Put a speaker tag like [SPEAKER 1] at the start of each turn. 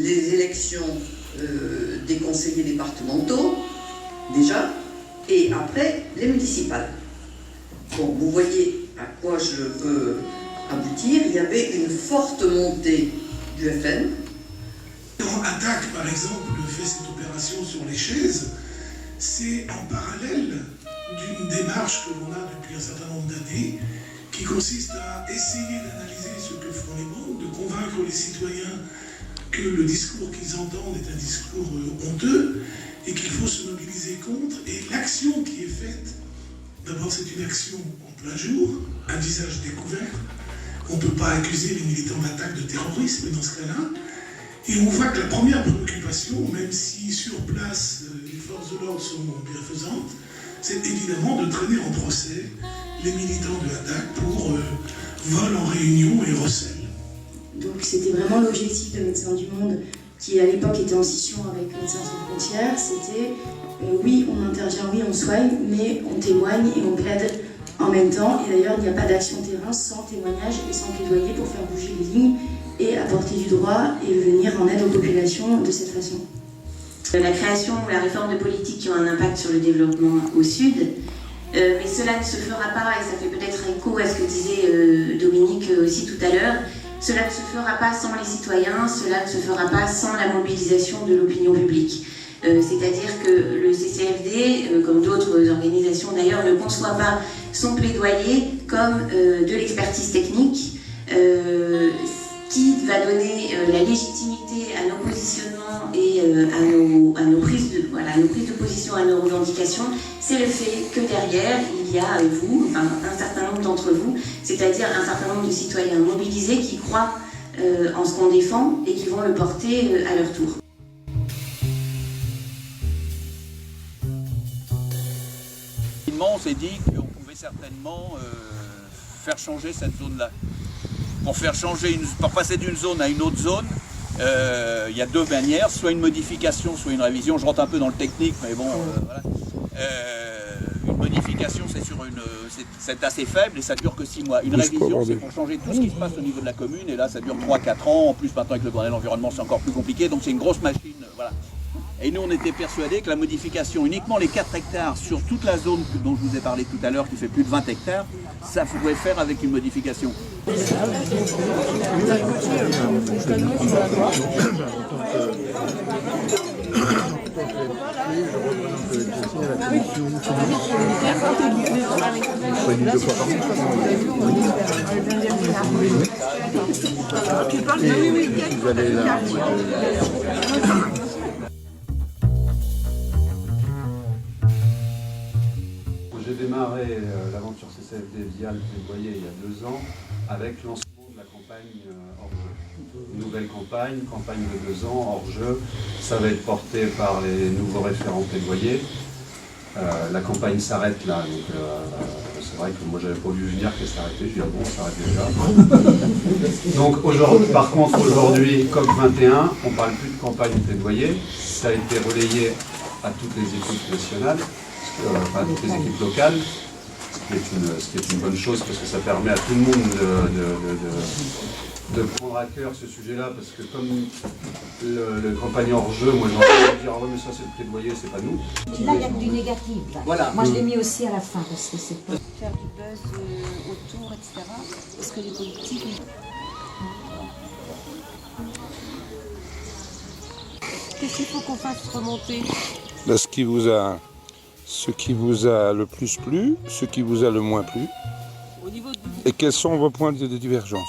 [SPEAKER 1] Les élections des conseillers départementaux, déjà, et après les municipales. Bon, vous voyez à quoi je veux aboutir. Il y avait une forte montée du FN.
[SPEAKER 2] Quand ATTAC, par exemple, fait cette opération sur les chaises, c'est en parallèle d'une démarche que l'on a depuis un certain nombre d'années, qui consiste à essayer d'analyser ce que font les banques, de convaincre les citoyens que le discours qu'ils entendent est un discours honteux et qu'il faut se mobiliser contre. Et l'action qui est faite, d'abord c'est une action en plein jour, un visage découvert. On ne peut pas accuser les militants d'ATTAC de terrorisme dans ce cas-là. Et on voit que la première préoccupation, même si sur place les forces de l'ordre sont bienfaisantes, c'est évidemment de traîner en procès les militants de l'ATTAC pour vol en réunion et recel.
[SPEAKER 3] Donc c'était vraiment l'objectif de Médecins du Monde, qui à l'époque était en scission avec Médecins sans frontières, c'était oui on intervient, oui on soigne, mais on témoigne et on plaide en même temps. Et d'ailleurs il n'y a pas d'action terrain sans témoignage et sans plaidoyer pour faire bouger les lignes et apporter du droit et venir en aide aux populations de cette façon.
[SPEAKER 4] La création ou la réforme de politique qui ont un impact sur le développement au Sud, mais cela ne se fera pas, et ça fait peut-être écho à ce que disait Dominique aussi tout à l'heure, cela ne se fera pas sans les citoyens, cela ne se fera pas sans la mobilisation de l'opinion publique. C'est-à-dire que le CCFD, comme d'autres organisations d'ailleurs, ne conçoit pas son plaidoyer comme de l'expertise technique, qui va donner la légitimité à nos positionnements et à nos prises de position, à nos revendications. C'est le fait que derrière, il y a vous, enfin un certain nombre d'entre vous, c'est-à-dire un certain nombre de citoyens mobilisés qui croient en ce qu'on défend et qui vont le porter à leur tour.
[SPEAKER 5] On s'est dit qu'on pouvait certainement faire changer cette zone-là. Pour passer d'une zone à une autre zone, il y a deux manières, soit une modification, soit une révision. Je rentre un peu dans le technique, mais bon, voilà. Une modification, c'est assez faible et ça dure que 6 mois. Une révision, c'est pour changer tout ce qui se passe au niveau de la commune, et là, ça dure 3-4 ans. En plus, maintenant, avec le Grenelle environnement, c'est encore plus compliqué, donc c'est une grosse machine, voilà. Et nous, on était persuadés que la modification, uniquement les 4 hectares sur toute la zone dont je vous ai parlé tout à l'heure, qui fait plus de 20 hectares, ça pouvait faire avec une modification.
[SPEAKER 6] J'ai démarré l'aventure CCFD via le plaidoyer il y a 2 ans avec lancement de la campagne hors-jeu. Une nouvelle campagne de 2 ans hors-jeu. Ça va être porté par les nouveaux référents plaidoyer. La campagne s'arrête là, donc c'est vrai que moi j'avais pas vu venir qu'elle s'arrêtait, je dis ah bon, ça s'arrête déjà. Donc aujourd'hui, par contre aujourd'hui, COP21, on parle plus de campagne plaidoyer, ça a été relayé à toutes les équipes nationales. Enfin, toutes les équipes locales, ce qui est une bonne chose parce que ça permet à tout le monde de prendre à cœur ce sujet-là, parce que comme le campagne hors-jeu, moi j'ai envie de dire ah ouais mais ça c'est le plaidoyer, c'est pas nous.
[SPEAKER 7] Là il y a que du négatif. Là. Voilà. Moi je l'ai mis aussi à la fin parce que c'est pas...
[SPEAKER 8] Faire du buzz autour, etc. Parce que les politiques... Qu'est-ce qu'il faut qu'on fasse remonter?
[SPEAKER 9] Là, ce qui vous a le plus plu, ce qui vous a le moins plu, et quels sont vos points de divergence?